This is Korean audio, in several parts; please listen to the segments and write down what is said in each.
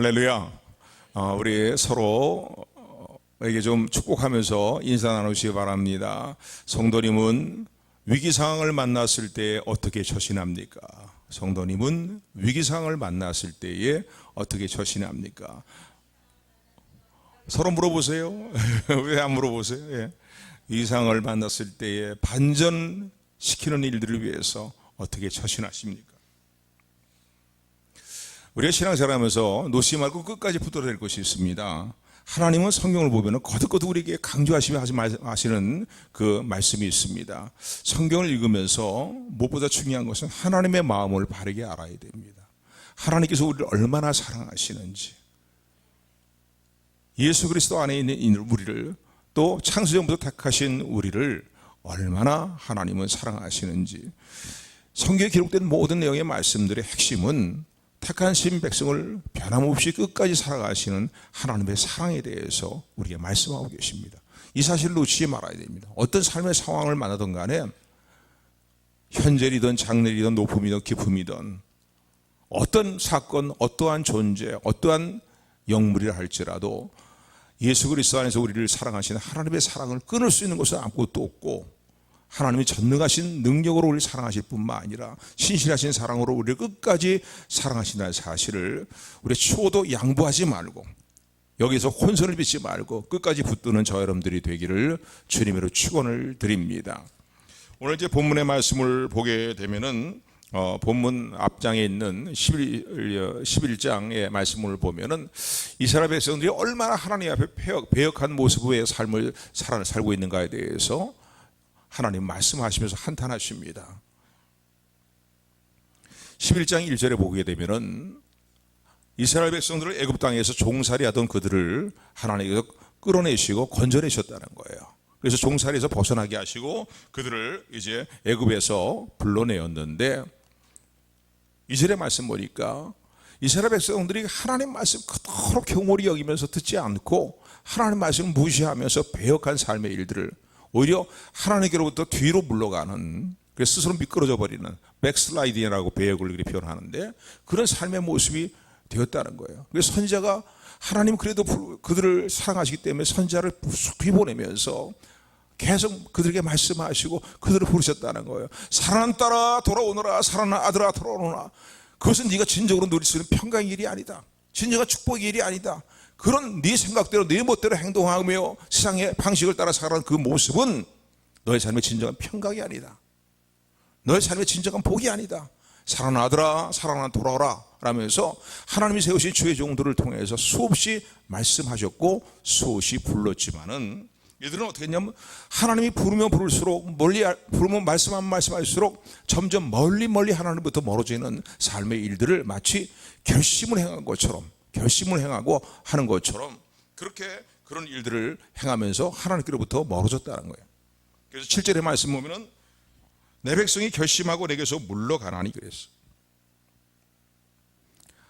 할렐루야. 우리 서로에게 좀 축복하면서 인사 나누시기 바랍니다. 성도님은 위기 상황을 만났을 때 어떻게 처신합니까? 성도님은 위기 상황을 만났을 때에 어떻게 처신합니까? 서로 물어보세요. 왜 안 물어보세요? 예. 위기 상황을 만났을 때에 반전시키는 일들을 위해서 어떻게 처신하십니까? 우리가 신앙생활하면서 놓지 말고 끝까지 붙들어야 될 것이 있습니다. 하나님은 성경을 보면 거듭거듭 우리에게 강조하시는 그 말씀이 있습니다. 성경을 읽으면서 무엇보다 중요한 것은 하나님의 마음을 바르게 알아야 됩니다. 하나님께서 우리를 얼마나 사랑하시는지, 예수 그리스도 안에 있는 우리를, 또 창세전부터 택하신 우리를 얼마나 하나님은 사랑하시는지, 성경에 기록된 모든 내용의 말씀들의 핵심은 택한 신 백성을 변함없이 끝까지 살아가시는 하나님의 사랑에 대해서 우리에게 말씀하고 계십니다. 이 사실을 놓치지 말아야 됩니다. 어떤 삶의 상황을 만나든 간에 현재이든 장래이든 높음이든 기쁨이든 어떤 사건, 어떠한 존재, 어떠한 영물이라 할지라도 예수 그리스도 안에서 우리를 사랑하시는 하나님의 사랑을 끊을 수 있는 것은 아무것도 없고, 하나님이 전능하신 능력으로 우리를 사랑하실 뿐만 아니라 신실하신 사랑으로 우리를 끝까지 사랑하신다는 사실을 우리 추호도 양보하지 말고, 여기서 혼선을 빚지 말고 끝까지 붙드는 저 여러분들이 되기를 주님으로 축원을 드립니다. 오늘 이제 본문의 말씀을 보게 되면은 본문 앞장에 있는 11장의 말씀을 보면은 이스라엘 백성들이 얼마나 하나님 앞에 배역한 모습의 삶을 살고 있는가에 대해서 하나님 말씀하시면서 한탄하십니다. 11장 1절에 보게 되면은 이스라엘 백성들을 애굽 땅에서 종살이 하던 그들을 하나님께서 끌어내시고 건져내셨다는 거예요. 그래서 종살이에서 벗어나게 하시고 그들을 이제 애굽에서 불러내었는데, 2절의 말씀 보니까 이스라엘 백성들이 하나님 말씀 그토록 경홀히 여기면서 듣지 않고 하나님 말씀을 무시하면서 배역한 삶의 일들을 오히려 하나님께로부터 뒤로 물러가는, 그래서 스스로 미끄러져 버리는 백슬라이딩이라고 배역을 그렇게 표현하는데, 그런 삶의 모습이 되었다는 거예요. 그래서 선지자가 하나님 그래도 그들을 사랑하시기 때문에 선지자를 쑥 보내면서 계속 그들에게 말씀하시고 그들을 부르셨다는 거예요. 사랑하는 딸아 돌아오너라, 사랑하는 아들아 돌아오너라. 그것은 네가 진정으로 누릴 수 있는 평강의 일이 아니다. 진정한 축복의 일이 아니다. 그런 네 생각대로 네 멋대로 행동하며 세상의 방식을 따라 살아가는 그 모습은 너의 삶의 진정한 평강이 아니다. 너의 삶의 진정한 복이 아니다. 사랑하는 아들아, 사랑하는 돌아오라 라면서 하나님이 세우신 주의 종들을 통해서 수없이 말씀하셨고 수없이 불렀지만은, 얘들은 어떻게 했냐면 하나님이 부르면 부를수록, 부르면 말씀할수록 점점 멀리 하나님부터 멀어지는 삶의 일들을 마치 결심을 행하고 하는 것처럼 그렇게 그런 일들을 행하면서 하나님께로부터 멀어졌다는 거예요. 그래서 7절의 말씀 보면은 내 백성이 결심하고 내게서 물러가나니 그랬어.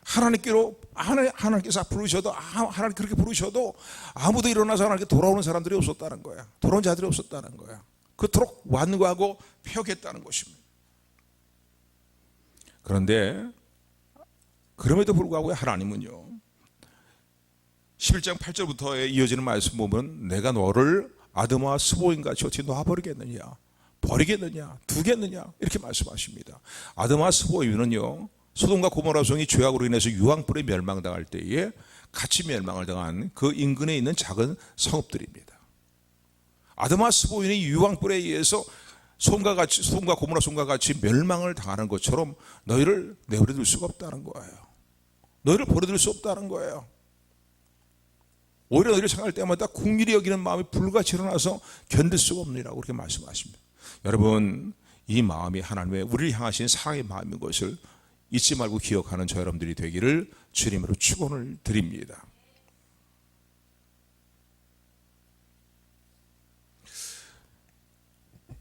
하나님께서 부르셔도, 하나님 그렇게 부르셔도 아무도 일어나서 하나님께 돌아오는 사람들이 없었다는 거야. 돌아온 자들이 없었다는 거야. 그토록 완고하고 폐역했다는 것입니다. 그런데 그럼에도 불구하고 하나님은요, 11장 8절부터에 이어지는 말씀 보면 내가 너를 아드마와 스보임같이 어떻게 놓아버리겠느냐, 버리겠느냐, 두겠느냐 이렇게 말씀하십니다. 아드마와 스보임은요, 소돔과 고모라 성이 죄악으로 인해서 유황불에 멸망당할 때에 같이 멸망을 당한 그 인근에 있는 작은 성읍들입니다. 아드마와 스보임이 유황불에 의해서 소돔과 고모라 성과 같이 멸망을 당하는 것처럼 너희를 내버려둘 수가 없다는 거예요. 너희를 버려둘 수 없다는 거예요. 오히려 너희를 생각할 때마다 긍휼히 여기는 마음이 불같이 일어나서 견딜 수가 없느니라고 그렇게 말씀하십니다. 여러분, 이 마음이 하나님의 우리를 향하신 사랑의 마음인 것을 잊지 말고 기억하는 저 여러분들이 되기를 주님으로 축원을 드립니다.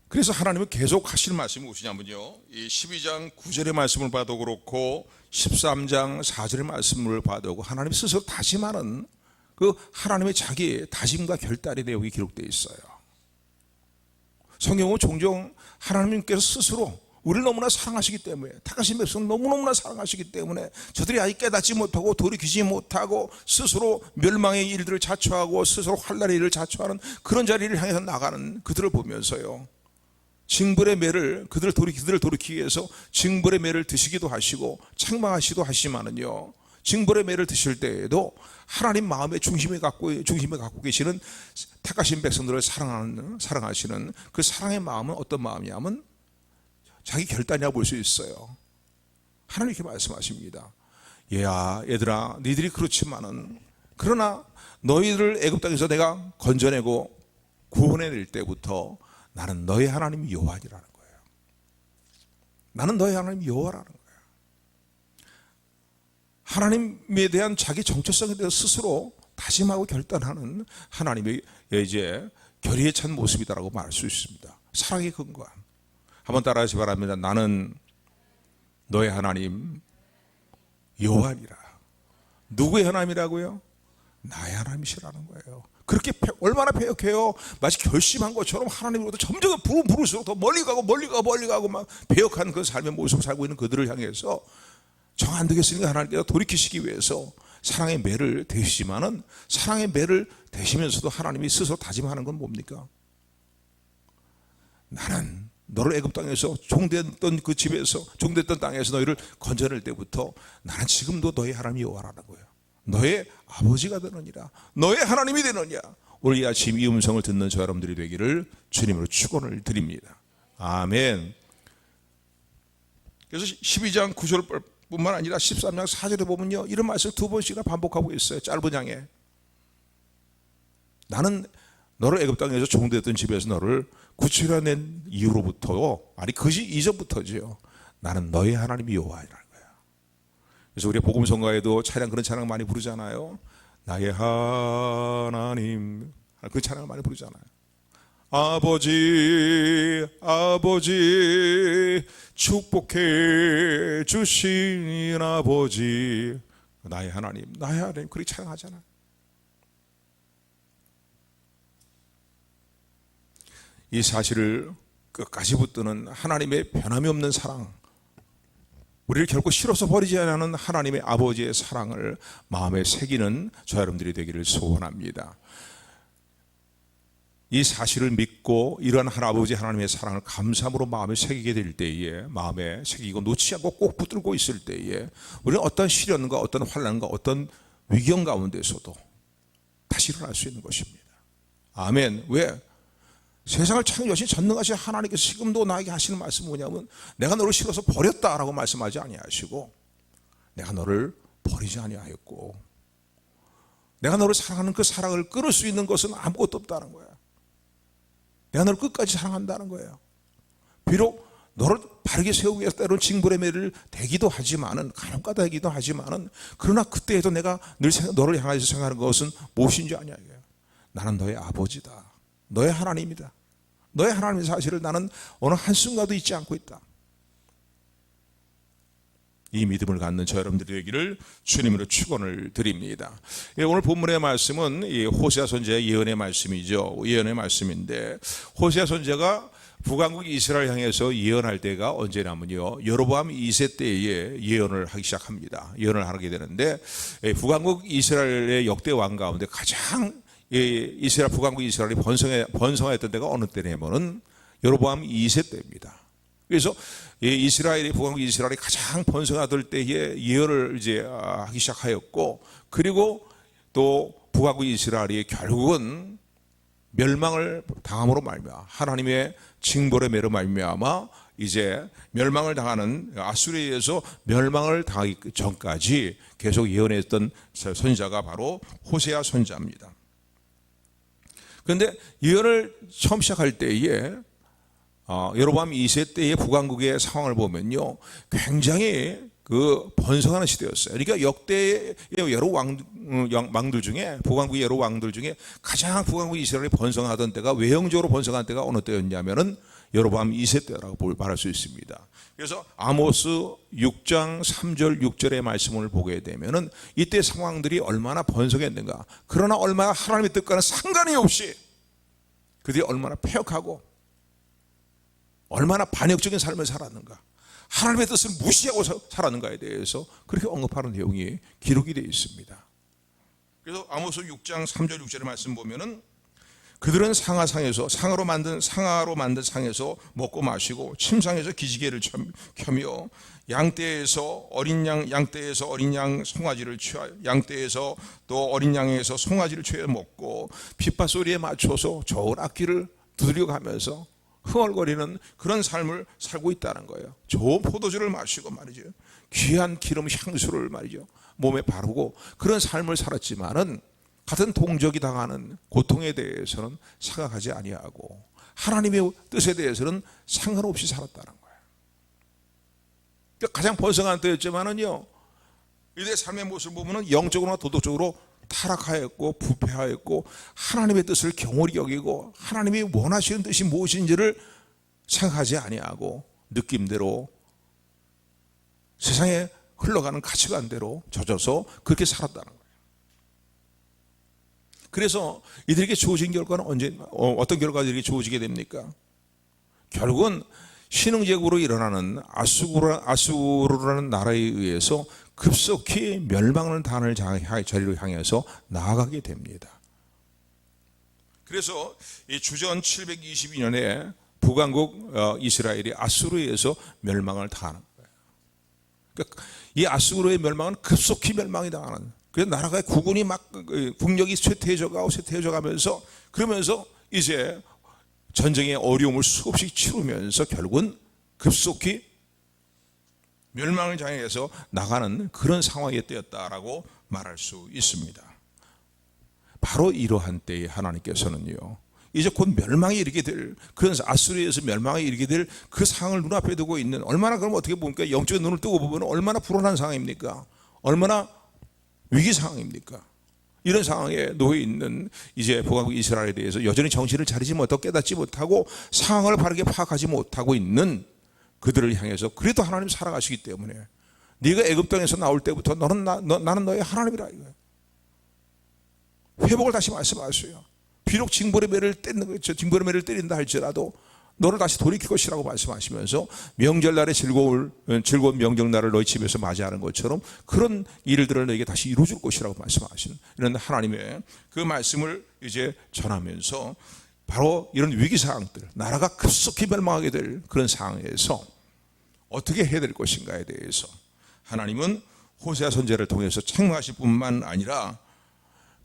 그래서 하나님은 계속 하실 말씀이 무엇이냐면요, 이 12장 9절의 말씀을 봐도 그렇고 13장 4절의 말씀을 봐도 그렇고 하나님 스스로 다짐하는 그 하나님의 자기의 다짐과 결단의 내용이 기록되어 있어요. 성경은 종종 하나님께서 스스로 우리를 너무나 사랑하시기 때문에, 택하신 백성을 너무너무나 사랑하시기 때문에 저들이 아직 깨닫지 못하고 돌이키지 못하고 스스로 멸망의 일들을 자초하고 스스로 환난의 일을 자초하는 그런 자리를 향해서 나가는 그들을 보면서요, 징벌의 매를 그들을 돌이키기 위해서 징벌의 매를 드시기도 하시고 책망하시기도 하시지만은요, 징벌의 매를 드실 때에도 하나님 마음의 중심에 갖고 계시는 택하신 백성들을 사랑하시는 그 사랑의 마음은 어떤 마음이냐면 자기 결단이라고 볼 수 있어요. 하나님 이렇게 말씀하십니다. 얘들아, 니들이 그렇지만은 그러나 너희를 애굽 땅에서 내가 건져내고 구원해낼 때부터 나는 너의 하나님 여호와니라는 거예요. 나는 너의 하나님 여호와라는 거예요. 하나님에 대한 자기 정체성에 대해서 스스로 다짐하고 결단하는 하나님의 이제 결의에 찬 모습이다라고 말할 수 있습니다. 사랑의 근거한. 한번 따라하시 바랍니다. 나는 너의 하나님 여호와니라. 누구의 하나님이라고요? 나의 하나님이시라는 거예요. 그렇게 얼마나 배역해요. 마치 결심한 것처럼 하나님으로부터 점점 부를수록 더 멀리 가고 막 배역한 그 삶의 모습을 살고 있는 그들을 향해서 정 안 되겠으니까 하나님께서 돌이키시기 위해서 사랑의 매를 대시지만은, 사랑의 매를 대시면서도 하나님이 스스로 다짐하는 건 뭡니까? 나는 너를 애굽 땅에서 종됐던 그 집에서, 종됐던 땅에서 너희를 건져낼 때부터 나는 지금도 너의 하나님 여호와라는 거예요. 너의 아버지가 되느니라. 너의 하나님이 되느냐. 오늘 이 아침 이 음성을 듣는 저 여러분들이 되기를 주님으로 축원을 드립니다. 아멘. 그래서 12장 9절 뿐만 아니라 13장 4절에 보면요, 이런 말씀을 두 번씩이나 반복하고 있어요. 짧은 양에. 나는 너를 애굽 땅에서 종되었던 집에서 너를 구출해낸 이후로부터, 아니 그 이전부터지요, 나는 너의 하나님이 여호와이라는 거야. 그래서 우리 복음 성가에도 그런 찬양 많이 부르잖아요. 나의 하나님, 그 찬양을 많이 부르잖아요. 아버지 축복해 주신 아버지, 나의 하나님 그렇게 찬양하잖아요. 이 사실을 끝까지 붙드는 하나님의 변함이 없는 사랑, 우리를 결코 싫어서 버리지 않는 하나님의 아버지의 사랑을 마음에 새기는 저 여러분들이 되기를 소원합니다. 이 사실을 믿고 이러한 아버지 하나님의 사랑을 감사함으로 마음에 새기게 될 때에, 마음에 새기고 놓지 않고 꼭 붙들고 있을 때에, 우리는 어떤 시련과 어떤 환난과 어떤 위경 가운데서도 다시 일어날 수 있는 것입니다. 아멘. 왜? 세상을 창조하신 전능하신 하나님께서 지금도 나에게 하시는 말씀은 뭐냐면, 내가 너를 싫어서 버렸다라고 말씀하지 아니하시고, 내가 너를 버리지 아니하였고, 내가 너를 사랑하는 그 사랑을 끊을 수 있는 것은 아무것도 없다는 거야. 내가 너를 끝까지 사랑한다는 거예요. 비록 너를 바르게 세우기 위해서 때로는 징벌의 매를 대기도 하지만은, 간혹가다 대기도 하지만은, 그러나 그때에도 내가 늘 너를 향해서 생각하는 것은 무엇인지 아냐 이거예요. 나는 너의 아버지다. 너의 하나님이다. 너의 하나님의 사실을 나는 어느 한순간도 잊지 않고 있다. 이 믿음을 갖는 저 여러분들이 되기를 주님으로 축원을 드립니다. 오늘 본문의 말씀은 호세아 선지자의 예언의 말씀이죠. 예언의 말씀인데, 호세아 선지자가 북왕국 이스라엘 향해서 예언할 때가 언제냐면요, 여로보암 2세 때에 예언을 하기 시작합니다. 예언을 하게 되는데, 북왕국 이스라엘의 역대 왕 가운데 가장 북왕국 이스라엘이 번성했던 때가 어느 때냐면은 여로보암 2세 때입니다. 그래서 북왕국 이스라엘이 가장 번성하던 때에 예언을 이제 하기 시작하였고, 그리고 또 북왕국 이스라엘이 결국은 멸망을 당함으로 말미암아, 하나님의 징벌의 매로 말미암아 이제 멸망을 당하는, 아수르에 의해서 멸망을 당하기 전까지 계속 예언했던 선지자가 바로 호세아 선지자입니다. 그런데 예언을 처음 시작할 때에 여로보암 2세 때의 북왕국의 상황을 보면요, 굉장히 그 번성하는 시대였어요. 그러니까 역대의 여러 왕들 중에, 북왕국의 여러 왕들 중에 가장 북왕국 이스라엘이 번성하던 때가, 외형적으로 번성한 때가 어느 때였냐면은 여로보암 2세 때라고 말할 수 있습니다. 그래서 아모스 6장 3절 6절의 말씀을 보게 되면은 이때 상황들이 얼마나 번성했는가. 그러나 얼마나 하나님의 뜻과는 상관이 없이 그들이 얼마나 패역하고 얼마나 반역적인 삶을 살았는가, 하나님의 뜻을 무시하고 살았는가에 대해서 그렇게 언급하는 내용이 기록이 되어 있습니다. 그래서 아모스 6장 3절 6절의 말씀 보면은 그들은 상하상에서 상으로 만든 상에서 먹고 마시고 침상에서 기지개를 켜며 양떼에서 어린 양 송아지를 취하여 양떼에서 또 어린 양에서 송아지를 취하여 먹고 빗바소리에 맞춰서 좋은 악기를 두드려 가면서 흥얼거리는 그런 삶을 살고 있다는 거예요. 좋은 포도주를 마시고 말이죠, 귀한 기름 향수를 말이죠 몸에 바르고 그런 삶을 살았지만은 같은 동족이 당하는 고통에 대해서는 생각하지 아니하고 하나님의 뜻에 대해서는 상관없이 살았다는 거예요. 그러니까 가장 번성한 때였지만은요, 이들의 삶의 모습을 보면은 영적으로나 도덕적으로 타락하였고 부패하였고 하나님의 뜻을 경홀히 여기고 하나님이 원하시는 뜻이 무엇인지를 생각하지 아니하고 느낌대로 세상에 흘러가는 가치관대로 젖어서 그렇게 살았다는 거예요. 그래서 이들에게 주어진 결과는 어떤 결과들이 주어지게 됩니까? 결국은 신흥제국으로 일어나는 아수르라는 나라에 의해서 급속히 멸망을 당할 자리로 향해서 나아가게 됩니다. 그래서 이 주전 722년에 북왕국 이스라엘이 아수르에 의해서 멸망을 당하는 거예요. 그러니까 이 아수르의 멸망은 급속히 멸망이 당하는, 그래서 나라가 국군이 막 국력이 쇠퇴해져 가면서 그러면서 이제 전쟁의 어려움을 수없이 치르면서 결국은 급속히 멸망을 향해서 나가는 그런 상황이 되었다라고 말할 수 있습니다. 바로 이러한 때에 하나님께서는요, 이제 곧 멸망이 이르게 될, 그런 아수르에서 멸망이 이르게 될 그 상황을 눈앞에 두고 있는, 얼마나 그럼 어떻게 보니까 영적인 눈을 뜨고 보면 얼마나 불안한 상황입니까? 얼마나 위기 상황입니까? 이런 상황에 놓여 있는 이제 북왕국 이스라엘에 대해서 여전히 정신을 차리지 못하고 깨닫지 못하고 상황을 바르게 파악하지 못하고 있는 그들을 향해서 그래도 하나님 살아가시기 때문에 네가 애굽 땅에서 나올 때부터 나는 너의 하나님이라 이거예요. 회복을 다시 말씀하세요. 비록 징벌의 매를 때린다 할지라도 너를 다시 돌이킬 것이라고 말씀하시면서 명절날에 즐거운 명절날을 너희 집에서 맞이하는 것처럼 그런 일들을 너에게 다시 이루어줄 것이라고 말씀하시는 이런 하나님의 그 말씀을 이제 전하면서 바로 이런 위기 상황들, 나라가 급속히 멸망하게 될 그런 상황에서 어떻게 해야 될 것인가에 대해서 하나님은 호세아 선지자를 통해서 책망하실 뿐만 아니라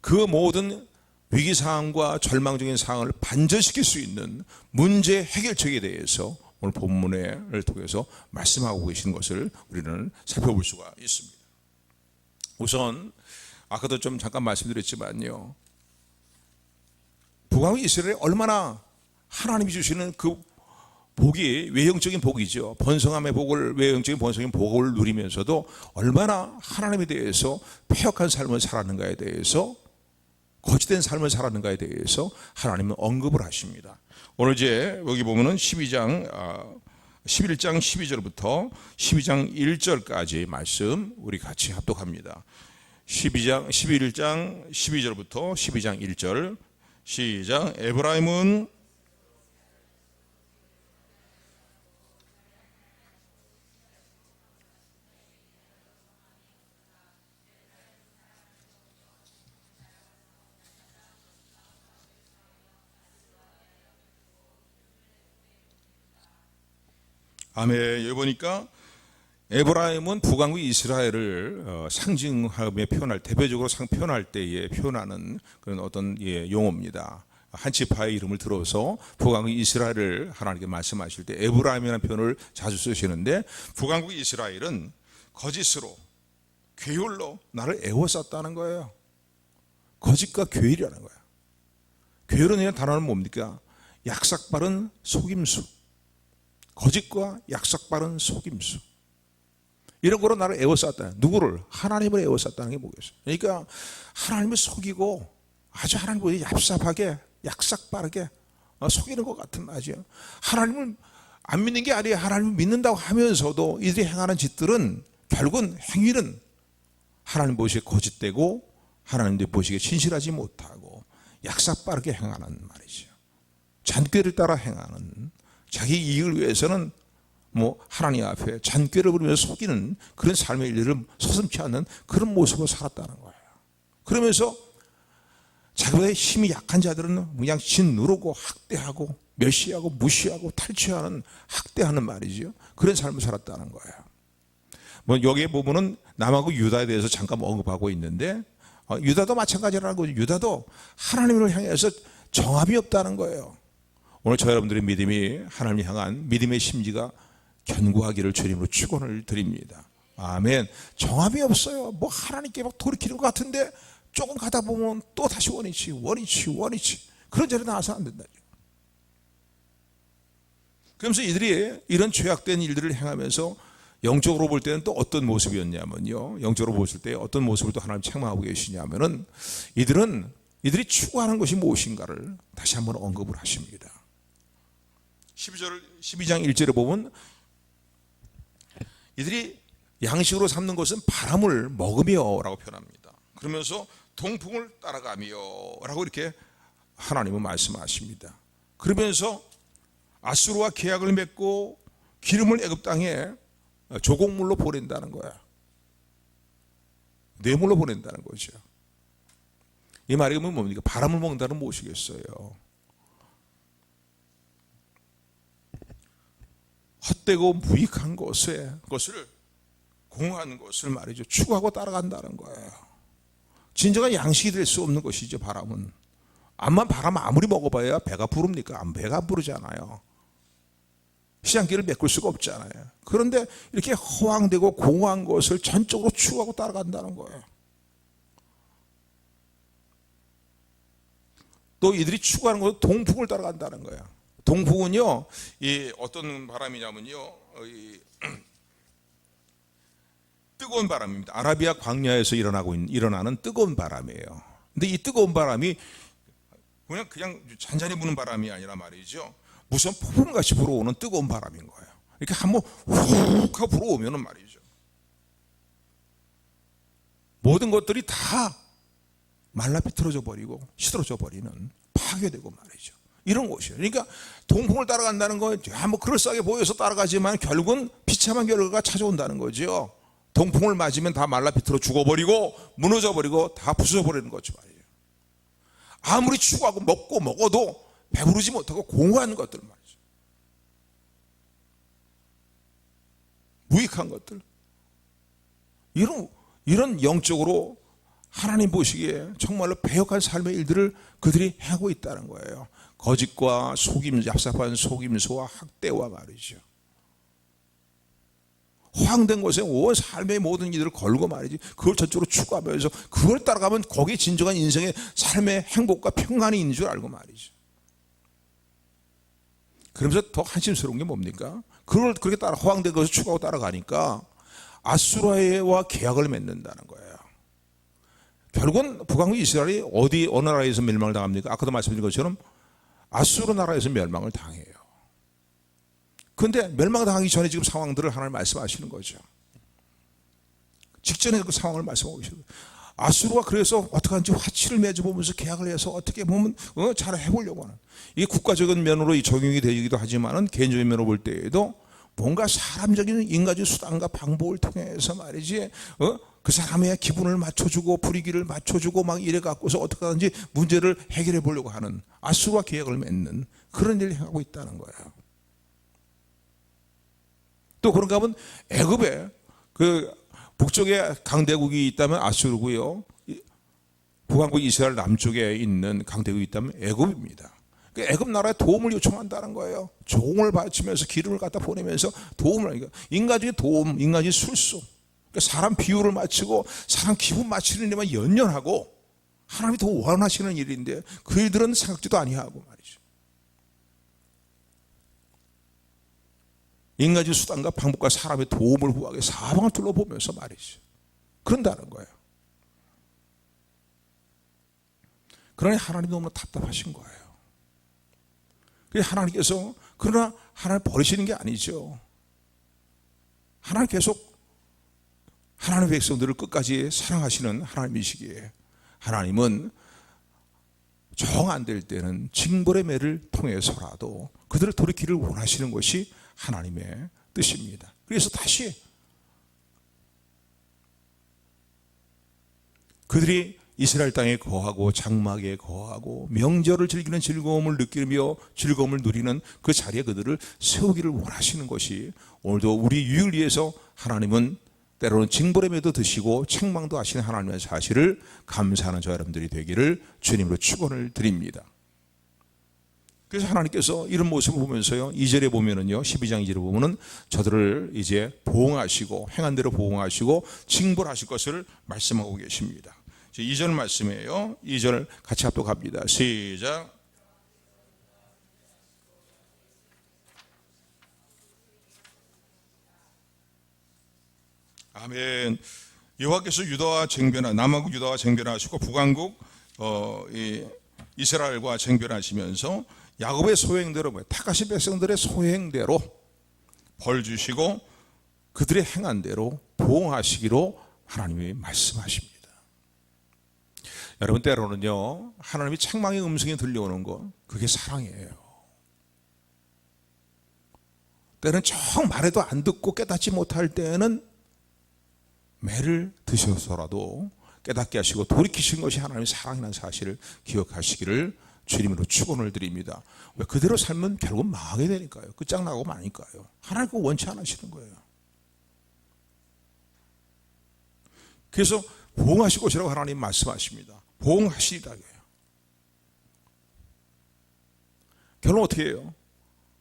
그 모든 위기 상황과 절망적인 상황을 반전시킬 수 있는 문제 해결책에 대해서 오늘 본문을 통해서 말씀하고 계신 것을 우리는 살펴볼 수가 있습니다. 우선 아까도 좀 잠깐 말씀드렸지만요, 북왕국 이스라엘이 얼마나 하나님이 주시는 그 복이 외형적인 복이죠. 번성함의 복을, 외형적인 번성의 복을 누리면서도 얼마나 하나님에 대해서 패역한 삶을 살았는가에 대해서, 거짓된 삶을 살았는가에 대해서 하나님은 언급을 하십니다. 오늘 이제 여기 보면은 11장 12절부터 12장 1절까지 말씀 우리 같이 합독합니다. 11장 12절부터 12장 1절 시작. 에브라임은 아멘. 여기 보니까 에브라임은 북왕국 이스라엘을 상징하며 표현할, 대표적으로 표현할 때에 표현하는 그런 어떤 용어입니다. 한 지파의 이름을 들어서 북왕국 이스라엘을 하나님께 말씀하실 때 에브라임이라는 표현을 자주 쓰시는데, 북왕국 이스라엘은 거짓으로, 괴율로 나를 애워쌌다는 거예요. 거짓과 괴율이라는 거예요. 괴율은 단어는 뭡니까? 약삭빠른 속임수. 거짓과 약삭빠른 속임수, 이런 거로 나를 애워쌌다. 누구를? 하나님을 애워쌌다는 게 뭐겠어요? 그러니까 하나님을 속이고 아주 하나님을 얍삽하게 약삭빠르게 속이는 것 같은 말이죠. 하나님을 안 믿는 게 아니에요. 하나님을 믿는다고 하면서도 이들이 행하는 짓들은 결국은 행위는 하나님 보시기에 거짓되고 하나님들 보시기에 신실하지 못하고 약삭빠르게 행하는 말이죠. 잔꾀를 따라 행하는, 자기 이익을 위해서는 하나님 앞에 잔꾀를 부리면서 속이는 그런 삶의 일들을 서슴지 않는 그런 모습으로 살았다는 거예요. 그러면서 자기보다 힘이 약한 자들은 그냥 짓누르고 학대하고 멸시하고 무시하고 탈취하는, 학대하는 말이죠. 그런 삶을 살았다는 거예요. 여기에 보면은 남하고 유다에 대해서 잠깐 언급하고 있는데, 유다도 마찬가지라는 거죠. 유다도 하나님을 향해서 정함이 없다는 거예요. 오늘 저 여러분들의 믿음이 하나님을 향한 믿음의 심지가 견고하기를 주님으로 축원을 드립니다. 아멘. 정함이 없어요. 하나님께 막 돌이키는 것 같은데 조금 가다 보면 또 다시 원위치 그런 자리에 나와서 안 된다. 그러면서 이들이 이런 죄악된 일들을 행하면서 영적으로 볼 때는 또 어떤 모습이었냐면요, 영적으로 보실 때 어떤 모습을 또 하나님 책망하고 계시냐면은 이들이 추구하는 것이 무엇인가를 다시 한번 언급을 하십니다. 12장 1절에 보면 이들이 양식으로 삼는 것은 바람을 먹으며 라고 표현합니다. 그러면서 동풍을 따라가며 라고 이렇게 하나님은 말씀하십니다. 그러면서 아수르와 계약을 맺고 기름을 애굽 땅에 조곡물로 보낸다는 거야. 뇌물로 보낸다는 거죠. 이 말이 뭡니까? 바람을 먹는다는 무엇이겠어요? 헛되고 무익한 것을 공허한 것을 말이죠, 추구하고 따라간다는 거예요. 진정한 양식이 될 수 없는 것이죠. 바람은 바람 아무리 먹어봐야 배가 부릅니까? 배가 부르잖아요. 시장길을 메꿀 수가 없잖아요. 그런데 이렇게 허황되고 공허한 것을 전적으로 추구하고 따라간다는 거예요. 또 이들이 추구하는 것은 동풍을 따라간다는 거예요. 동풍은요, 어떤 바람이냐면요, 뜨거운 바람입니다. 아라비아 광야에서 일어나는 뜨거운 바람이에요. 근데 이 뜨거운 바람이 그냥 잔잔히 부는 바람이 아니라 말이죠, 무슨 폭풍같이 불어오는 뜨거운 바람인 거예요. 이렇게 한번 훅 하고 불어오면은 말이죠, 모든 것들이 다 말라 비틀어져 버리고 시들어져 버리는, 파괴되고 말이죠. 이런 곳이에요. 그러니까 동풍을 따라간다는 건 그럴싸하게 보여서 따라가지만 결국은 비참한 결과가 찾아온다는 거죠. 동풍을 맞으면 다 말라 비틀어 죽어버리고 무너져 버리고 다 부서져 버리는 거죠 말이에요. 아무리 추구하고 먹어도 배부르지 못하고 공허한 것들 말이죠. 무익한 것들. 이런 영적으로 하나님 보시기에 정말로 배역한 삶의 일들을 그들이 하고 있다는 거예요. 거짓과 얍삽한 속임수와 학대와 말이죠. 허황된 곳에 온 삶의 모든 일들을 걸고 말이지, 그걸 전적으로 추구하면서 그걸 따라가면 거기에 진정한 인생의 삶의 행복과 평안이 있는 줄 알고 말이죠. 그러면서 더 한심스러운 게 뭡니까? 그걸 그렇게 따라 허황된 것을 추구하고 따라가니까 아수라와 계약을 맺는다는 거예요. 결국은 북왕국 이스라엘이 어느 나라에서 멸망을 당합니까? 아까도 말씀드린 것처럼 아수르 나라에서 멸망을 당해요. 그런데 멸망당하기 전에 지금 상황들을 하나님 말씀하시는 거죠. 직전에 그 상황을 말씀하고 계시는 거예요. 아수르가 그래서 어떻게 하는지 화치를 맺어보면서 계약을 해서 어떻게 보면 잘 해보려고 하는, 이게 국가적인 면으로 적용이 되기도 하지만은 개인적인 면으로 볼 때에도 뭔가 사람적인 인간적인 수단과 방법을 통해서 말이지, 그 사람의 기분을 맞춰주고 분위기를 맞춰주고 막 이래 갖고서 어떻게 하든지 문제를 해결해 보려고 하는, 아수르와 계약을 맺는 그런 일을 하고 있다는 거예요. 또 그런가 하면 애굽에 그 북쪽에 강대국이 있다면 아수르고요, 북왕국 이스라엘 남쪽에 있는 강대국이 있다면 애굽입니다. 애굽 나라에 도움을 요청한다는 거예요. 종을 바치면서 기름을 갖다 보내면서 도움을, 인간적인 도움, 인간적인 술수, 사람 비유를 맞추고 사람 기분 맞추는 데만 연연하고 하나님이 더 원하시는 일인데 그 일들은 생각지도 아니하고 말이죠. 인간적인 수단과 방법과 사람의 도움을 구하게 사방을 둘러보면서 말이죠. 그런다는 거예요. 그러니 하나님이 너무 답답하신 거예요. 그래서 하나님께서, 그러나 하나님 버리시는 게 아니죠. 하나님 계속 하나님의 백성들을 끝까지 사랑하시는 하나님이시기에 하나님은 정 안 될 때는 징벌의 매를 통해서라도 그들을 돌이키기를 원하시는 것이 하나님의 뜻입니다. 그래서 다시 그들이 이스라엘 땅에 거하고 장막에 거하고 명절을 즐기는 즐거움을 느끼며 즐거움을 누리는 그 자리에 그들을 세우기를 원하시는 것이, 오늘도 우리 유익을 위해서 하나님은 때로는 징벌에도 드시고 책망도 하시는 하나님의 사실을 감사하는 저 여러분들이 되기를 주님으로 축원을 드립니다. 그래서 하나님께서 이런 모습을 보면서요, 2절에 보면은요, 12장 2절에 보면은 저들을 이제 보응하시고 행한 대로 보응하시고 징벌하실 것을 말씀하고 계십니다. 2절 말씀이에요. 2절 같이 합독합니다. 시작. 아멘. 여호와께서 유다와 남한국 유다와 쟁변하시고 북한국 이스라엘과 쟁변하시면서 야곱의 소행대로, 택하신 백성들의 소행대로 벌 주시고 그들의 행한 대로 보응하시기로 하나님이 말씀하십니다. 여러분, 때로는요, 하나님이 책망의 음성이 들려오는 것, 그게 사랑이에요. 때는 정 말해도 안 듣고 깨닫지 못할 때는 매를 드셔서라도 깨닫게 하시고 돌이키신 것이 하나님의 사랑이라는 사실을 기억하시기를 주님으로 축원을 드립니다. 왜? 그대로 살면 결국 망하게 되니까요. 끝장나고 마니까요. 하나님 그거 원치 않으시는 거예요. 그래서 보응하실 것이라고 하나님 말씀하십니다. 보응하시리라. 결론 어떻게 해요?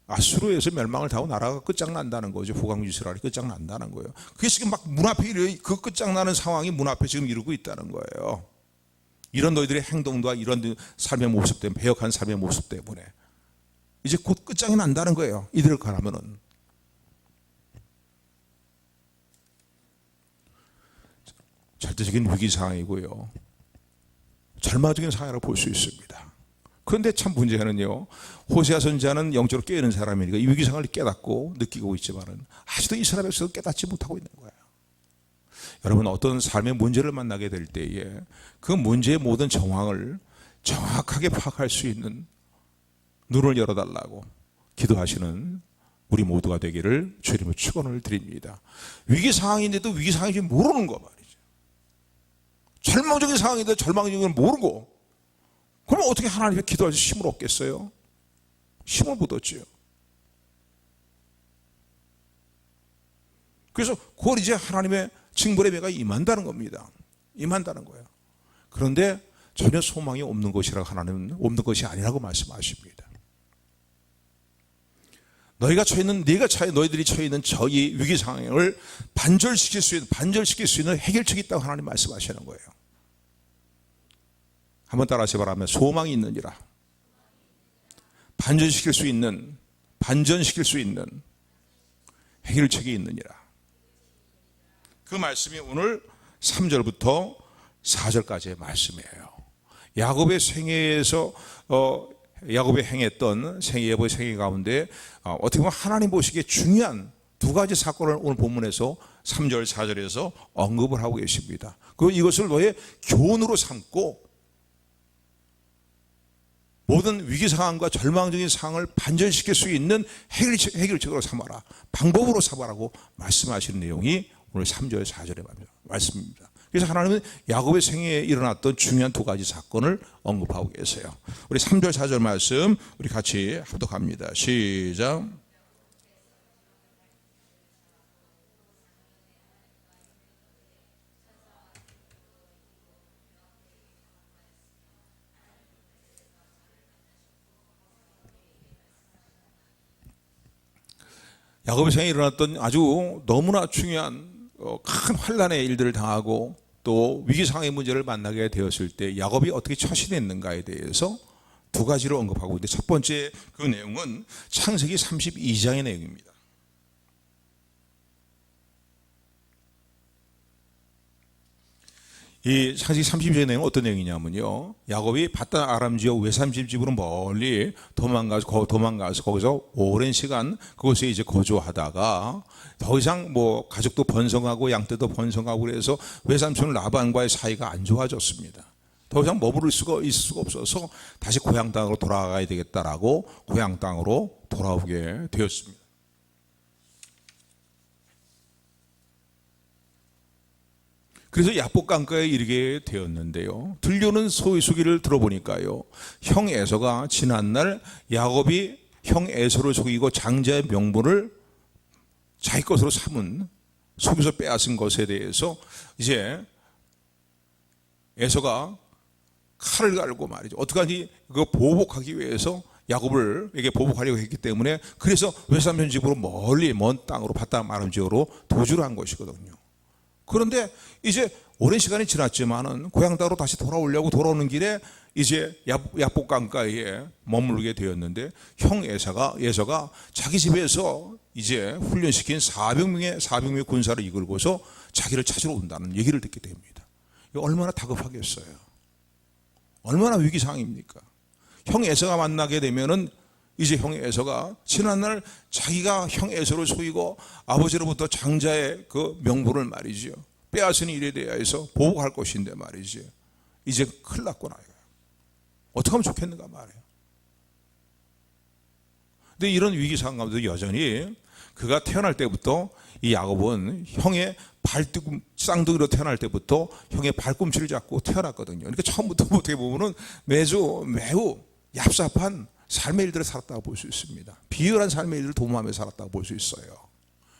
아수르에서 멸망을 당하고 나라가 끝장난다는 거죠. 북왕 이스라엘이 끝장난다는 거예요. 그게 지금 막 문 앞에, 그 끝장나는 상황이 문 앞에 지금 이루고 있다는 거예요. 이런 너희들의 행동과 이런 삶의 모습 때문에, 배역한 삶의 모습 때문에 이제 곧 끝장이 난다는 거예요. 이대로 가라면은. 절대적인 위기 상황이고요, 절망적인 상황이라고 볼 수 있습니다. 그런데 참 문제는요, 호세아 선지자는 영적으로 깨어있는 사람이니까 이 위기 상황을 깨닫고 느끼고 있지만은 아직도 이스라엘 백성은 깨닫지 못하고 있는 거예요. 여러분, 어떤 삶의 문제를 만나게 될 때에 그 문제의 모든 정황을 정확하게 파악할 수 있는 눈을 열어달라고 기도하시는 우리 모두가 되기를 주님의 축원을 드립니다. 위기 상황인데도 위기 상황인지 모르는 거 말이죠. 절망적인 상황인데 절망적인 걸 모르고, 그러면 어떻게 하나님께 기도할 수 힘을 얻겠어요? 힘을 못 얻지요. 그래서 그걸 이제 하나님의 징벌의 배가 임한다는 겁니다. 임한다는 거예요. 그런데 전혀 소망이 없는 것이라고 하나님은 없는 것이 아니라고 말씀하십니다. 너희들이 처해 있는 저희 위기 상황을 반절시킬 수 있는 해결책이 있다고 하나님 말씀하시는 거예요. 한번 따라하시 바라면, 소망이 있느니라. 반전시킬 수 있는 해결책이 있느니라. 그 말씀이 오늘 3절부터 4절까지의 말씀이에요. 야곱의 생애에서 야곱이 행했던 야곱의 생애 가운데 어떻게 보면 하나님 보시기에 중요한 두 가지 사건을 오늘 본문에서 3절, 4절에서 언급을 하고 계십니다. 그리고 이것을 너의 교훈으로 삼고 모든 위기 상황과 절망적인 상황을 반전시킬 수 있는 해결책으로 삼아라, 방법으로 삼아라고 말씀하시는 내용이 오늘 3절, 4절의 말씀입니다. 그래서 하나님은 야곱의 생애에 일어났던 중요한 두 가지 사건을 언급하고 계세요. 우리 3절, 4절 말씀 우리 같이 합독합니다. 시작. 야곱의 생애에 일어났던 아주 너무나 중요한 큰 환난의 일들을 당하고 또 위기 상황의 문제를 만나게 되었을 때 야곱이 어떻게 처신했는가에 대해서 두 가지로 언급하고 있는데, 첫 번째 그 내용은 창세기 32장의 내용입니다. 이 창세기 32장의 내용은 어떤 내용이냐면요, 야곱이 바단 아람 지역 외삼집 집으로 멀리 도망가서 거기서 오랜 시간 그곳에 이제 거주하다가 더 이상 가족도 번성하고 양떼도 번성하고 그래서 외삼촌 라반과의 사이가 안 좋아졌습니다. 더 이상 머무를 수가 있을 수가 없어서 다시 고향 땅으로 돌아가야 되겠다라고 고향 땅으로 돌아오게 되었습니다. 그래서 야복 강가에 이르게 되었는데요. 들려오는 소식을 들어보니까요, 형 에서가 지난날 야곱이 형 에서를 속이고 장자의 명분을 자기 것으로 삼은, 속여서 빼앗은 것에 대해서 이제 에서가 칼을 갈고 말이죠. 어떡하니 그거 보복하기 위해서 야곱에게 보복하려고 했기 때문에, 그래서 외삼촌 집으로 멀리 먼 땅으로 바다 마른 지역으로 도주를 한 것이거든요. 그런데 이제 오랜 시간이 지났지만은 고향 땅으로 다시 돌아오려고 돌아오는 길에 이제 야복 강가에 머물게 되었는데, 형 에서가 자기 집에서 이제 훈련시킨 400명의 군사를 이끌고서 자기를 찾으러 온다는 얘기를 듣게 됩니다. 이거 얼마나 다급하겠어요. 얼마나 위기 상황입니까? 형 에서가 만나게 되면은 이제 형 에서가 지난날 자기가 형 에서를 속이고 아버지로부터 장자의 그 명분을 말이죠, 빼앗은 일에 대해서 보복할 것인데 말이죠, 이제 큰일 났구나. 어떻게 하면 좋겠는가 말이에요. 근데 이런 위기 상황 가운데도 여전히 그가 태어날 때부터, 이 야곱은 형의 쌍둥이로 태어날 때부터 형의 발꿈치를 잡고 태어났거든요. 그러니까 처음부터 어떻게 보면은 매우 얍삽한 삶의 일들을 살았다고 볼 수 있습니다. 비열한 삶의 일들을 도모하며 살았다고 볼 수 있어요.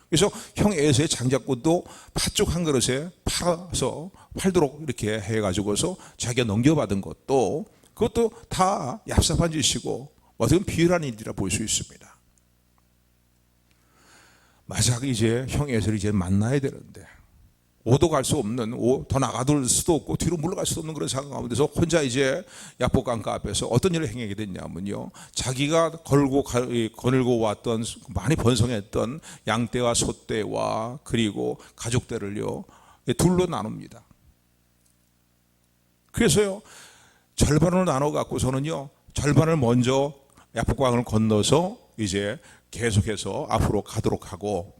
그래서 형 에서의 장자꽃도 팥죽 한 그릇에 팔아서 팔도록 이렇게 해가지고서 자기가 넘겨받은 것도, 그것도 다 얍삽한 짓이고 어떻게 보면 비열한 일이라 볼 수 있습니다. 마지막 이제 형 에서를 이제 만나야 되는데, 오도 갈 수 없는, 더 나가둘 수도 없고 뒤로 물러갈 수도 없는 그런 상황 가운데서 혼자 이제 야복 강가 앞에서 어떤 일을 행하게 됐냐면요, 자기가 거닐고 왔던, 많이 번성했던 양떼와 소떼와 그리고 가족들을요 둘로 나눕니다. 그래서요 절반으로 나눠 갖고서는요, 절반을 먼저 야복강을 건너서 이제 계속해서 앞으로 가도록 하고,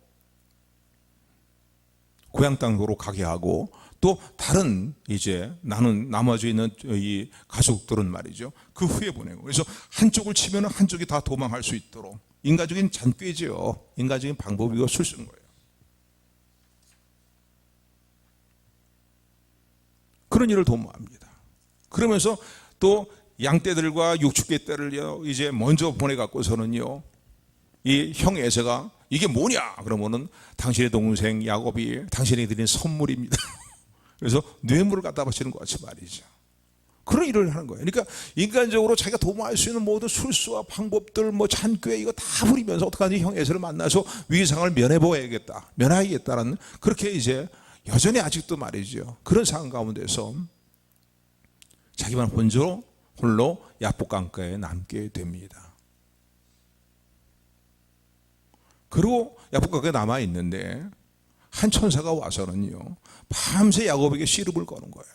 고향 땅으로 가게 하고, 또 다른 이제 남아져 있는 이 가족들은 말이죠, 그 후에 보내고, 그래서 한쪽을 치면 한쪽이 다 도망할 수 있도록, 인간적인 잔꾀죠. 인간적인 방법이고 술수는 거예요. 그런 일을 도모합니다. 그러면서 또 양떼들과 육축개떼를 이제 먼저 보내갖고서는요, 이 형 에서가 이게 뭐냐 그러면은 당신의 동생 야곱이 당신에게 드린 선물입니다. 그래서 뇌물을 갖다 바치는 것 같이 말이죠. 그런 일을 하는 거예요. 그러니까 인간적으로 자기가 도모할 수 있는 모든 술수와 방법들, 잔꾀 이거 다 부리면서 어떡하니 형 에서를 만나서 위기상을 면해야겠다는, 그렇게 이제 여전히 아직도 말이죠, 그런 상황 가운데서 자기만 홀로 야복 강가에 남게 됩니다. 그리고 야복 강가에 남아 있는데 한 천사가 와서는요 밤새 야곱에게 씨름을 거는 거예요.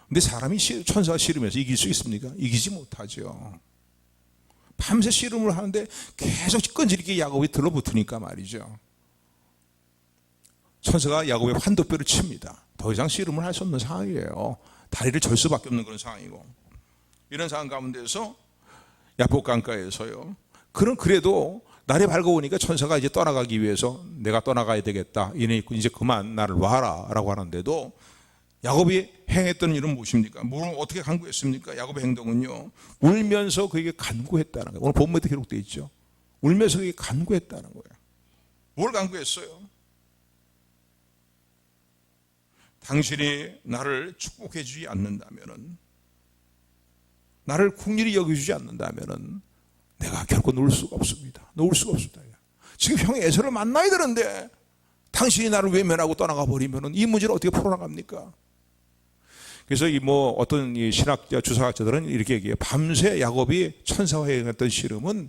근데 사람이 천사가 씨름해서 이길 수 있습니까? 이기지 못하죠. 밤새 씨름을 하는데 계속 끈질기게 야곱이 들러붙으니까 말이죠, 천사가 야곱의 환도뼈를 칩니다. 더 이상 씨름을 할 수 없는 상황이에요. 다리를 절 수밖에 없는 그런 상황이고, 이런 상황 가운데서 야복 강가에서요, 그래도 날이 밝아오니까 천사가 이제 떠나가기 위해서 내가 떠나가야 되겠다, 이제 그만 나를 놔라 라고 하는데도, 야곱이 행했던 일은 무엇입니까? 뭘 어떻게 간구했습니까? 야곱의 행동은요, 울면서 그에게 간구했다는 거예요. 오늘 본문에 기록되어 있죠. 울면서 그에게 간구했다는 거예요. 뭘 간구했어요? 당신이 나를 축복해 주지 않는다면은, 나를 긍휼히 여겨주지 않는다면은 내가 결코 놓을 수가 없습니다. 지금 형의 에서를 만나야 되는데 당신이 나를 외면하고 떠나가 버리면은 이 문제를 어떻게 풀어나갑니까? 그래서 어떤 신학자, 주사학자들은 이렇게 얘기해요. 밤새 야곱이 천사와 행했던 씨름은,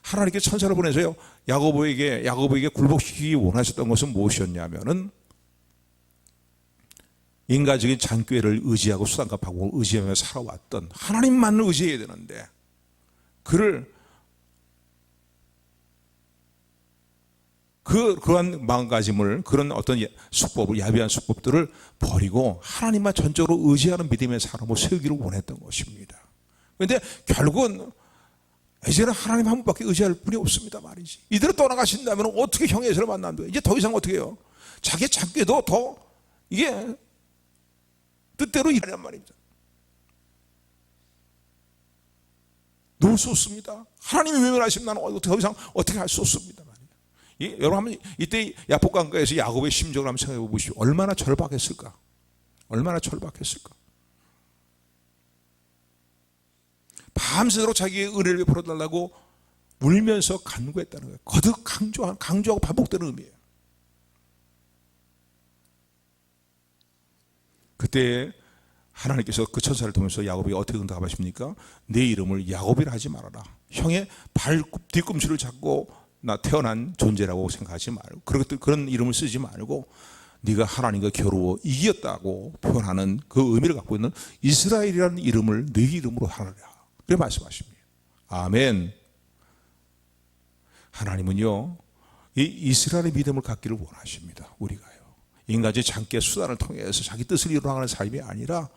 하나님께 천사를 보내서요 야곱에게 굴복시키기 원하셨던 것은 무엇이었냐면은, 인간적인 잔꾀를 의지하고 수단갑하고 의지하며 살아왔던 하나님만을 의지해야 되는데, 그러한 마음가짐을, 그런 어떤 수법을, 야비한 수법들을 버리고 하나님만 전적으로 의지하는 믿음의 사람으로 세우기를 원했던 것입니다. 그런데 결국은 이제는 하나님 한 분밖에 의지할 분이 없습니다 말이지. 이대로 떠나가신다면 어떻게 형의 에서를 만난다. 이제 더 이상 어떻게 해요? 자기 찾기도 더 이게 뜻대로 일하란 말입니다. 놓을 수 없습니다. 하나님이 외면하시면 나는 더 이상 어떻게 할 수 없습니다. 여러분 한번 이때 야복강가에서 야곱의 심정을 한번 생각해 보십시오. 얼마나 절박했을까? 얼마나 절박했을까? 밤새도록 자기의 은혜를 베풀어 달라고 울면서 간구했다는 거예요. 거듭 강조하고 반복되는 의미예요. 그때 하나님께서 그 천사를 통해서 야곱에게 어떻게 응답하십니까? 내 이름을 야곱이라 하지 말아라. 형의 뒤꿈치를 잡고 나 태어난 존재라고 생각하지 말고 그런 이름을 쓰지 말고 네가 하나님과 겨루어 이겼다고 표현하는 그 의미를 갖고 있는 이스라엘이라는 이름을 네 이름으로 하라. 그렇게 말씀하십니다. 아멘. 하나님은요 이 이스라엘의 믿음을 갖기를 원하십니다. 우리가요 인간의 장기의 수단을 통해서 자기 뜻을 이루어가는 삶이 아니라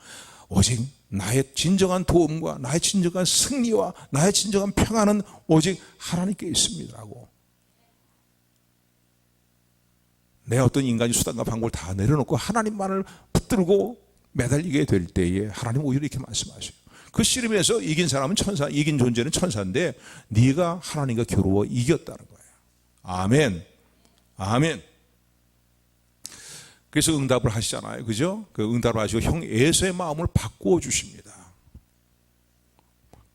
오직 나의 진정한 도움과 나의 진정한 승리와 나의 진정한 평안은 오직 하나님께 있습니다라고. 내 어떤 인간의 수단과 방법을 다 내려놓고 하나님만을 붙들고 매달리게 될 때에 하나님 오히려 이렇게 말씀하셔요. 그 씨름에서 이긴 사람은 천사, 이긴 존재는 천사인데 네가 하나님과 겨루어 이겼다는 거예요. 아멘. 아멘. 그래서 응답을 하시잖아요. 그죠? 그 응답을 하시고 형 에서의 마음을 바꾸어 주십니다.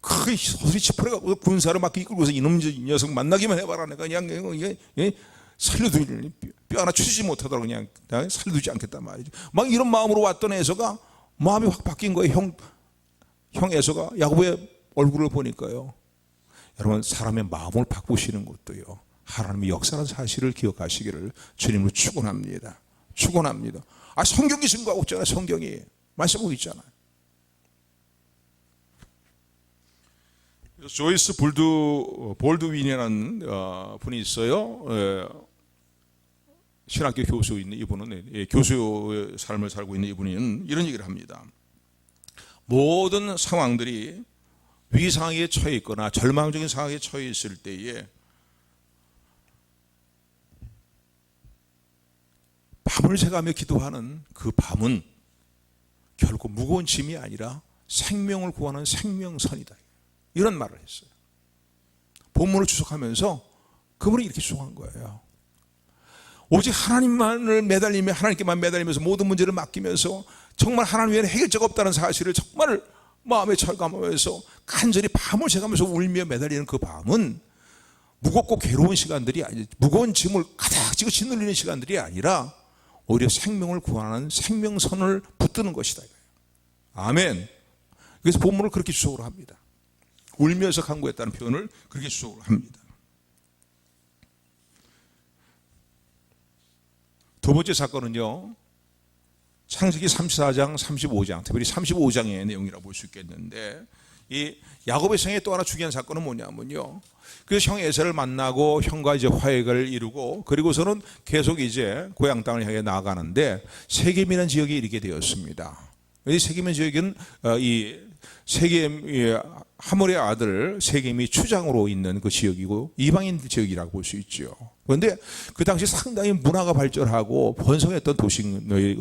크게 소리 치풀어가고 군사를 막 이끌고서 이놈 녀석 만나기만 해봐라. 내가 그냥 살려두지, 뼈 하나 추지지 못하도록 그냥 살려두지 않겠단 말이죠. 막 이런 마음으로 왔던 에서가 마음이 확 바뀐 거예요. 형 에서가 야곱의 얼굴을 보니까요. 여러분 사람의 마음을 바꾸시는 것도요. 하나님의 역사라는 사실을 기억하시기를 주님을 축원합니다. 축원합니다. 성경이 증거하고 있잖아요. 성경이 말씀하고 있잖아요. 조이스 볼드윈이라는 분이 있어요. 신학교 교수인 이분은 교수의 삶을 살고 있는 이분은 이런 얘기를 합니다. 모든 상황들이 위상에 처해 있거나 절망적인 상황에 처해 있을 때에 밤을 새가며 기도하는 그 밤은 결코 무거운 짐이 아니라 생명을 구하는 생명선이다. 이런 말을 했어요. 본문을 주석하면서 그분이 이렇게 주석한 거예요. 오직 하나님만을 매달리며 하나님께만 매달리면서 모든 문제를 맡기면서 정말 하나님 외에는 해결자가 없다는 사실을 정말 마음에 철감하면서 간절히 밤을 새가면서 울며 매달리는 그 밤은 무겁고 괴로운 시간들이 아니, 무거운 짐을 가득 지고 짓눌리는 시간들이 아니라 오히려 생명을 구하는 생명선을 붙드는 것이다. 아멘. 그래서 본문을 그렇게 주석을 합니다. 울면서 간구했다는 표현을 그렇게 주석을 합니다. 두 번째 사건은요, 창세기 34장, 35장, 특별히 35장의 내용이라고 볼 수 있겠는데, 이 야곱의 생에 또 하나 중요한 사건은 뭐냐면요, 그래서 형 에서를 만나고 형과 이제 화해를 이루고 그리고서는 계속 이제 고향 땅을 향해 나아가는데 세겜이라는 지역이 이르게 되었습니다. 이 세겜의 지역은 이 세겜 하몰의 아들 세겜이 추장으로 있는 그 지역이고 이방인 지역이라고 볼 수 있죠. 그런데 그 당시 상당히 문화가 발전하고 번성했던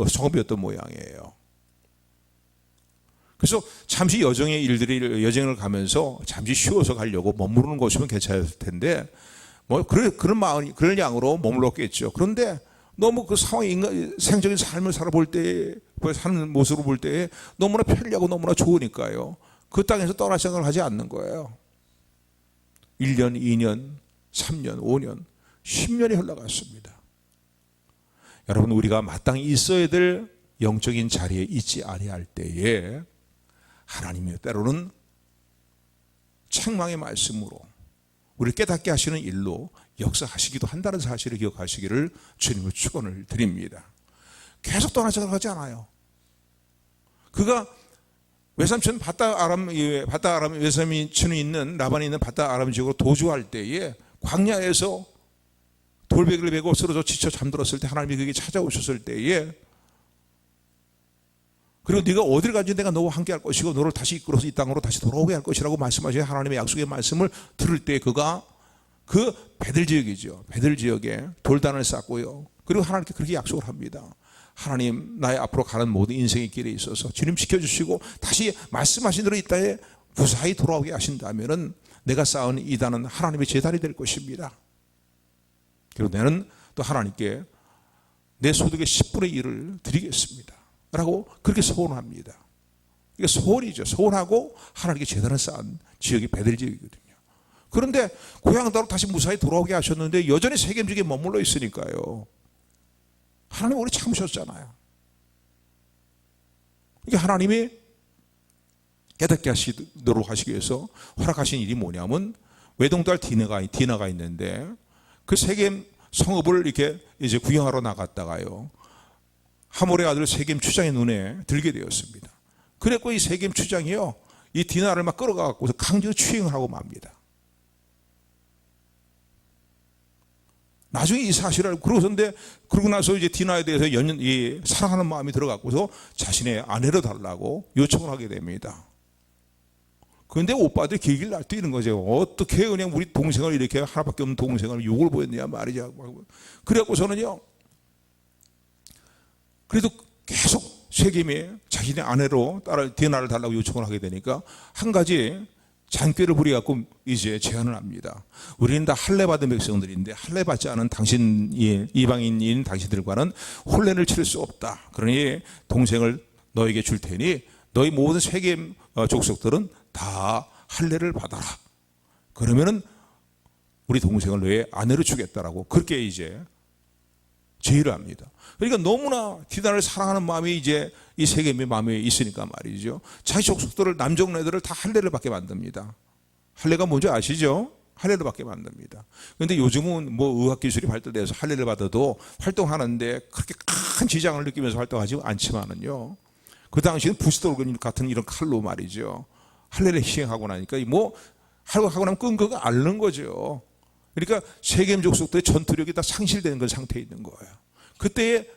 성읍이었던 모양이에요. 그래서 잠시 여정을 가면서 잠시 쉬어서 가려고 머무르는 곳이면 괜찮을 텐데 그런 마음이 그럴 양으로 머물렀겠죠. 그런데 너무 그 상황이 생적인 삶을 살아볼 때 사는 모습을 볼 때 너무나 편리하고 너무나 좋으니까요. 그 땅에서 떠날 생각을 하지 않는 거예요. 1년, 2년, 3년, 5년, 10년이 흘러갔습니다. 여러분 우리가 마땅히 있어야 될 영적인 자리에 있지 아니할 때에 하나님이 때로는 책망의 말씀으로 우리를 깨닫게 하시는 일로 역사하시기도 한다는 사실을 기억하시기를 주님을 축원을 드립니다. 계속 떠날 생각하지 않아요. 그가 외삼촌 바다 아람 외삼촌이 있는 라반이 있는 바다 아람 지역으로 도주할 때에 광야에서 돌베개를 베고 쓰러져 지쳐 잠들었을 때 하나님이 그에게 찾아오셨을 때에 그리고 네가 어디를 가든지 내가 너와 함께 할 것이고 너를 다시 이끌어서 이 땅으로 다시 돌아오게 할 것이라고 말씀하신 하나님의 약속의 말씀을 들을 때 그가 그 베들 지역이죠. 베들 지역에 돌단을 쌓고요. 그리고 하나님께 그렇게 약속을 합니다. 하나님, 나의 앞으로 가는 모든 인생의 길에 있어서 주님 지켜주시고 다시 말씀하신 대로 이 땅에 무사히 돌아오게 하신다면은 내가 쌓은 이 단은 하나님의 제단이 될 것입니다. 그리고 나는 또 하나님께 내 소득의 10분의 1을 드리겠습니다 라고 그렇게 소원합니다. 이게 소원이죠. 소원하고 하나님께 제단을 쌓은 지역이 베델 지역이거든요. 그런데 고향 땅으로 다시 무사히 돌아오게 하셨는데 여전히 세겜 지역에 머물러 있으니까요. 하나님 오래 참으셨잖아요. 이게 하나님이 깨닫게 하시도록 하시기 위해서 허락하신 일이 뭐냐면 외동딸 디나가 있는데 그 세겜 성읍을 이렇게 이제 구경하러 나갔다가요. 하몰의 아들 세겜 추장의 눈에 들게 되었습니다. 그랬고 이 세겜 추장이요. 이 디나를 막 끌어가갖고서 강제로 추행을 하고 맙니다. 나중에 이 사실을 알고 그러고 나서 이제 디나에 대해서 사랑하는 마음이 들어갔고서 자신의 아내로 달라고 요청을 하게 됩니다. 그런데 오빠들이 길길 날뛰는 거죠. 어떻게 그냥 우리 동생을 이렇게 하나밖에 없는 동생을 욕을 보였냐 말이죠. 그래갖고서는요. 그래도 계속 세겜이 자신의 아내로 디나를 달라고 요청을 하게 되니까 한 가지 잔꾀를 부려갖고 이제 제안을 합니다. 우리는 다 할례 받은 백성들인데 할례 받지 않은 당신 이방인인 당신들과는 혼례를 치를 수 없다. 그러니 동생을 너에게 줄 테니 너희 모든 세겜 족속들은 다 할례를 받아라. 그러면은 우리 동생을 너의 아내로 주겠다라고 그렇게 이제 제의를 합니다. 그러니까 너무나 디나를 사랑하는 마음이 이제 이 세겜의 마음에 있으니까 말이죠. 자기 족속들을 남종네들을 다 할례를 받게 만듭니다. 할례가 뭔지 아시죠? 할례를 받게 만듭니다. 그런데 요즘은 뭐 의학 기술이 발달돼서 할례를 받아도 활동하는데 그렇게 큰 지장을 느끼면서 활동하지 않지만은요. 그 당시에는 부스돌근 같은 이런 칼로 말이죠. 할례를 시행하고 나니까 뭐 하고 나면 끈거가 앓는 거죠. 그러니까 세겜 족속들의 전투력이 다 상실되는 그런 상태에 있는 거예요. 그때에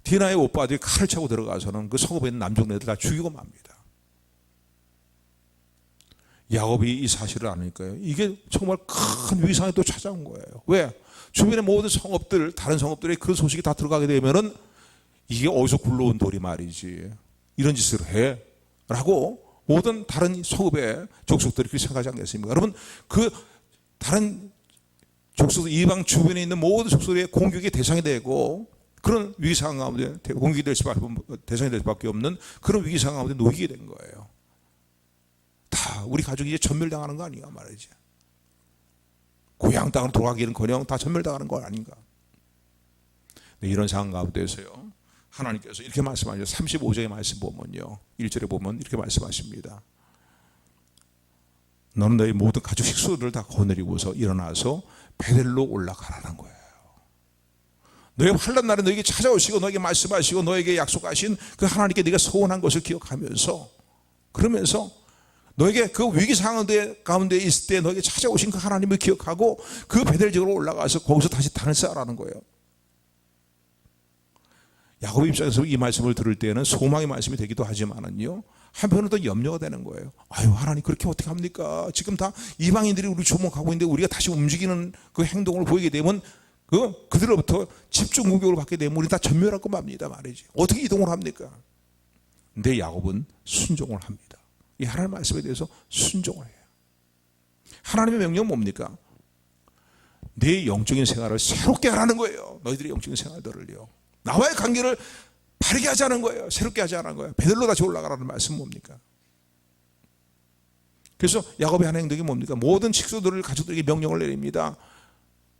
디나의 오빠들이 칼을 차고 들어가서는 그 성읍에 있는 남종네들 다 죽이고 맙니다. 야곱이 이 사실을 아니까요. 이게 정말 큰 위상이 또 찾아온 거예요. 왜? 주변의 모든 성읍들, 다른 성읍들의 그 소식이 다 들어가게 되면은 이게 어디서 굴러온 돌이 말이지. 이런 짓을 해. 라고 모든 다른 성읍의 족속들이 그렇게 생각하지 않겠습니까? 여러분, 그 다른 족속들, 이방 주변에 있는 모든 족속들의 공격의 대상이 되고 그런 위기 상황 가운데 공격이 될 수밖에, 대상이 될 수밖에 없는 그런 위기 상황 가운데 놓이게 된 거예요. 다 우리 가족이 이제 전멸당하는 거 아닌가 말이지. 고향 땅으로 돌아가기는커녕 다 전멸당하는 거 아닌가. 네, 이런 상황 가운데서요. 하나님께서 이렇게 말씀하죠. 35장의 말씀 보면요. 1절에 보면 이렇게 말씀하십니다. 너는 너희 모든 가족 식수들을 다 거느리고서 일어나서 베델로 올라가라는 거예요. 너의 환난 날에 너에게 찾아오시고 너에게 말씀하시고 너에게 약속하신 그 하나님께 네가 소원한 것을 기억하면서 그러면서 너에게 그 위기 상황 가운데 있을 때 너에게 찾아오신 그 하나님을 기억하고 그 베델 지역으로 올라가서 거기서 다시 단을 쌓으라는 거예요. 야곱 입장에서 이 말씀을 들을 때는 소망의 말씀이 되기도 하지만은요. 한편으로 또 염려가 되는 거예요. 아유, 하나님 그렇게 어떻게 합니까? 지금 다 이방인들이 우리 주목하고 있는데 우리가 다시 움직이는 그 행동을 보이게 되면 그들로부터 집중 공격을 받게 되면 우리 다 전멸하고 맙니다 말이지. 어떻게 이동을 합니까? 근데 야곱은 순종을 합니다. 이 하나님의 말씀에 대해서 순종을 해요. 하나님의 명령은 뭡니까? 내 영적인 생활을 새롭게 하라는 거예요. 너희들의 영적인 생활들을요. 나와의 관계를 바르게 하자는 거예요. 새롭게 하자는 거예요. 베들로 다시 올라가라는 말씀은 뭡니까? 그래서 야곱의 한 행동이 뭡니까? 모든 식소들을 가족들에게 명령을 내립니다.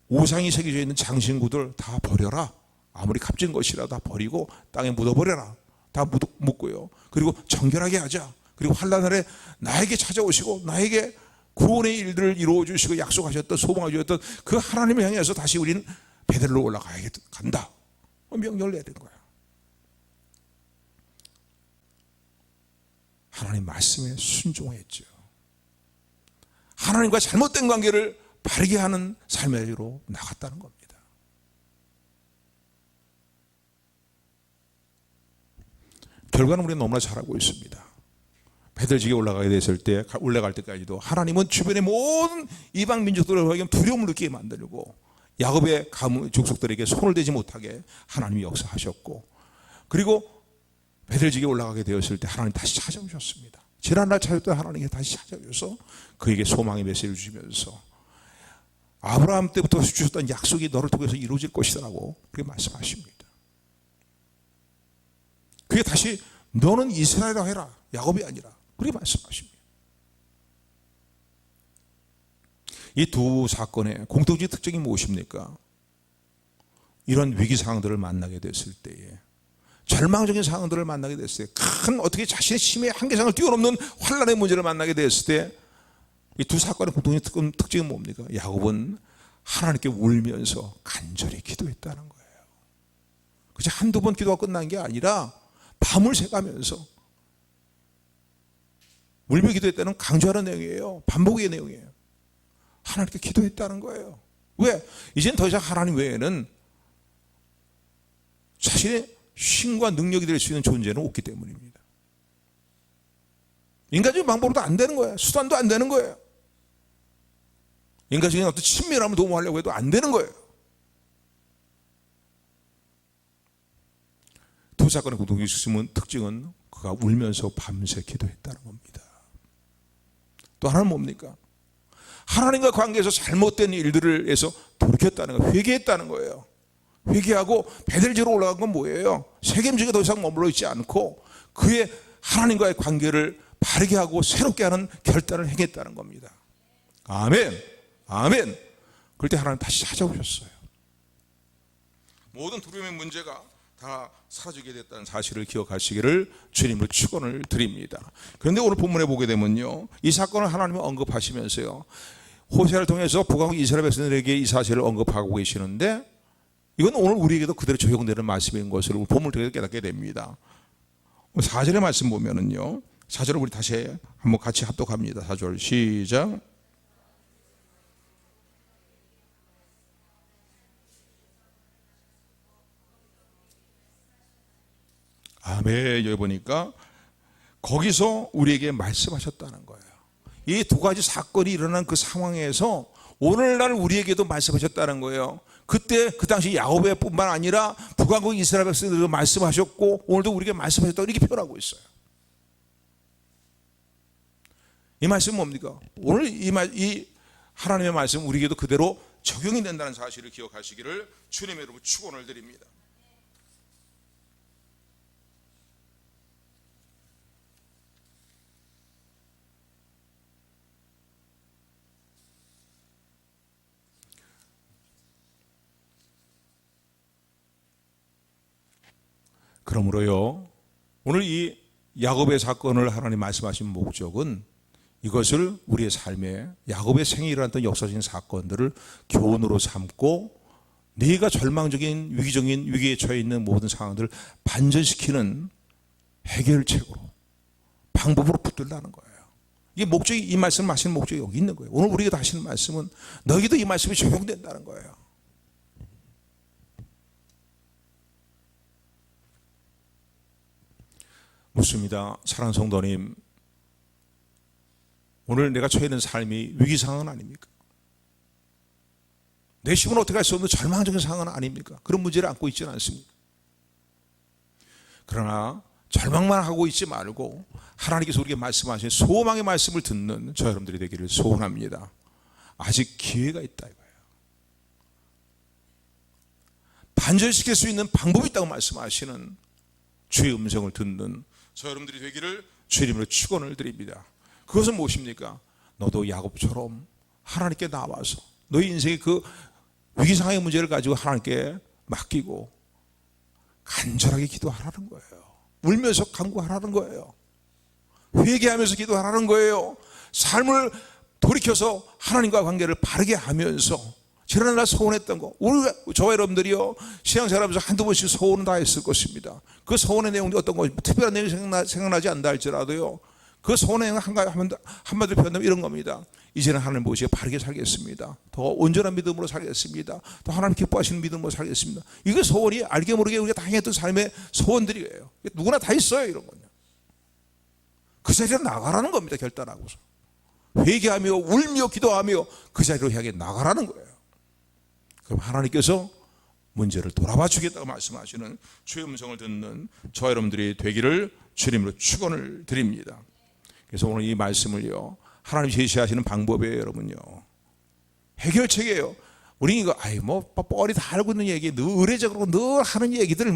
우상이 새겨져 있는 장신구들 다 버려라. 아무리 값진 것이라도 다 버리고 땅에 묻어버려라. 다 묻고요. 그리고 정결하게 하자. 그리고 환난날에 나에게 찾아오시고 나에게 구원의 일들을 이루어주시고 약속하셨던 소망하셨던 그 하나님을 향해서 다시 우리는 베델로 올라가야 간다. 명령을 내린 거야. 하나님 말씀에 순종했죠. 하나님과 잘못된 관계를 바르게 하는 삶의 길로 나갔다는 겁니다. 결과는 우리는 너무나 잘 알고 있습니다. 배들지게 올라가게 됐을 때, 올라갈 때까지도 하나님은 주변의 모든 이방 민족들에게 두려움을 느끼게 만들고 야곱의 가문 족속들에게 손을 대지 못하게 하나님이 역사하셨고, 그리고 배들지게 올라가게 되었을 때 하나님 다시 찾아오셨습니다. 지난날 찾았던 하나님이 다시 찾아오셔서 그에게 소망의 메시지를 주시면서 아브라함 때부터 주셨던 약속이 너를 통해서 이루어질 것이라고 그렇게 말씀하십니다. 그게 다시 너는 이스라엘이라 해라, 야곱이 아니라, 그렇게 말씀하십니다. 이 두 사건의 공통적인 특징이 무엇입니까? 이런 위기 상황들을 만나게 됐을 때에, 절망적인 상황들을 만나게 됐을 때, 큰 어떻게 자신의 힘의 한계상을 뛰어넘는 환란의 문제를 만나게 됐을 때, 이 두 사건의 공통적인 특징은 뭡니까? 야곱은 하나님께 울면서 간절히 기도했다는 거예요. 그저 한두 번 기도가 끝난 게 아니라 밤을 새가면서 울며 기도했다는 강조하는 내용이에요. 반복의 내용이에요. 하나님께 기도했다는 거예요. 왜? 이젠 더 이상 하나님 외에는 자신의 신과 능력이 될 수 있는 존재는 없기 때문입니다. 인간적인 방법으로도 안 되는 거예요. 수단도 안 되는 거예요. 인간적인 어떤 친밀함을 도모하려고 해도 안 되는 거예요. 두 사건의 공통적인 특징은 그가 울면서 밤새 기도했다는 겁니다. 또 하나는 뭡니까? 하나님과 관계에서 잘못된 일들을 해서 돌이켰다는 거예요. 회개했다는 거예요. 회개하고 베델지로 올라간 건 뭐예요? 세겜지가 더 이상 머물러 있지 않고 그의 하나님과의 관계를 바르게 하고 새롭게 하는 결단을 행했다는 겁니다. 아멘. 아멘. 그럴 때 하나님 다시 찾아오셨어요. 모든 두려움의 문제가 다 사라지게 됐다는 사실을 기억하시기를 주님으로 축원을 드립니다. 그런데 오늘 본문에 보게 되면요, 이 사건을 하나님이 언급하시면서요, 호세아를 통해서 북왕국 이스라엘 백성들에게 이 사실을 언급하고 계시는데, 이건 오늘 우리에게도 그대로 적용되는 말씀인 것을 본문을 통해서 깨닫게 됩니다. 4절의 말씀 보면은요, 4절을 우리 다시 한번 같이 합독합니다. 4절 시작. 아멘. 여기 보니까 거기서 우리에게 말씀하셨다는 거예요. 이 두 가지 사건이 일어난 그 상황에서 오늘날 우리에게도 말씀하셨다는 거예요. 그때 그 당시 야곱의 뿐만 아니라 북왕국 이스라엘 백성들도 말씀하셨고 오늘도 우리에게 말씀하셨다고 이렇게 표현하고 있어요. 이 말씀은 뭡니까? 오늘 이 하나님의 말씀은 우리에게도 그대로 적용이 된다는 사실을 기억하시기를 주님의 이름으로 축원을 드립니다. 그러므로요, 오늘 이 야곱의 사건을 하나님 말씀하신 목적은 이것을 우리의 삶에 야곱의 생에 일어났던 역사적인 사건들을 교훈으로 삼고 네가 절망적인 위기적인 위기에 처해 있는 모든 상황들을 반전시키는 해결책으로 방법으로 붙들라는 거예요. 이게 목적이, 이 말씀을 하시는 목적이 여기 있는 거예요. 오늘 우리가 하시는 말씀은 너희도 이 말씀이 적용된다는 거예요. 묻습니다. 사랑하는 성도님, 오늘 내가 처해 있는 삶이 위기 상황은 아닙니까? 내 힘은 어떻게 할 수 없는 절망적인 상황은 아닙니까? 그런 문제를 안고 있지는 않습니다. 그러나 절망만 하고 있지 말고 하나님께서 우리에게 말씀하신 소망의 말씀을 듣는 저 여러분들이 되기를 소원합니다. 아직 기회가 있다 이거예요. 반전시킬 수 있는 방법이 있다고 말씀하시는 주의 음성을 듣는 저 여러분들이 되기를 주의 이름으로 축원을 드립니다. 그것은 무엇입니까? 너도 야곱처럼 하나님께 나와서 너희 인생의 그 위기상황의 문제를 가지고 하나님께 맡기고 간절하게 기도하라는 거예요. 울면서 간구하라는 거예요. 회개하면서 기도하라는 거예요. 삶을 돌이켜서 하나님과 관계를 바르게 하면서 지난날 소원했던 거, 저와 여러분들이요, 신앙생활하면서 한두 번씩 소원은 다 했을 것입니다. 그 소원의 내용이 어떤 거, 특별한 내용이 생각나지 않다 할지라도요, 그 소원의 내용 한마디로 표현하면 이런 겁니다. 이제는 하나님 모시고 바르게 살겠습니다. 더 온전한 믿음으로 살겠습니다. 또 하나님 기뻐하시는 믿음으로 살겠습니다. 이게 소원이 알게 모르게 우리가 다 행했던 삶의 소원들이에요. 누구나 다 있어요, 이런 건요. 그 자리로 나가라는 겁니다, 결단하고서. 회개하며 울며 기도하며 그 자리로 향해 나가라는 거예요. 그럼 하나님께서 문제를 돌아봐 주겠다고 말씀하시는 주의 음성을 듣는 저 여러분들이 되기를 주님으로 축원을 드립니다. 그래서 오늘 이 말씀을요, 하나님 제시하시는 방법이에요, 여러분요. 해결책이에요. 우리 이거 뻔히 다 알고 있는 얘기, 늘 의례적으로 늘 하는 얘기들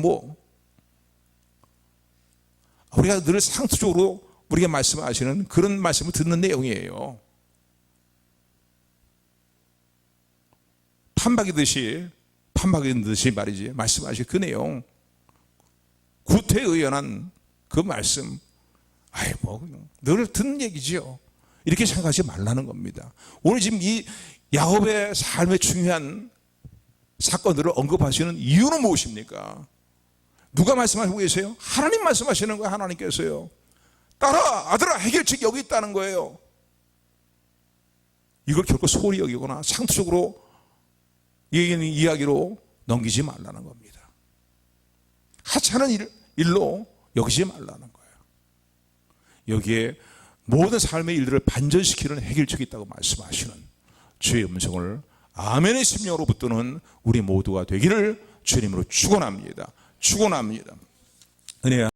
우리가 늘 상투적으로 우리가 말씀하시는 그런 말씀을 듣는 내용이에요. 판박이듯이 말이지, 말씀하신 그 내용, 구태의연한 그 말씀, 늘 듣는 얘기지요. 이렇게 생각하지 말라는 겁니다. 오늘 지금 이 야곱의 삶의 중요한 사건들을 언급하시는 이유는 무엇입니까? 누가 말씀하시고 계세요? 하나님 말씀하시는 거예요. 하나님께서요. 딸아, 아들아, 해결책이 여기 있다는 거예요. 이걸 결코 소홀히 여기거나 상투적으로 이야기로 넘기지 말라는 겁니다. 하찮은 일로 여기지 말라는 거예요. 여기에 모든 삶의 일들을 반전시키는 해결책이 있다고 말씀하시는 주의 음성을 아멘의 심령으로 붙드는 우리 모두가 되기를 주님으로 축원합니다. 축원합니다. 은혜야.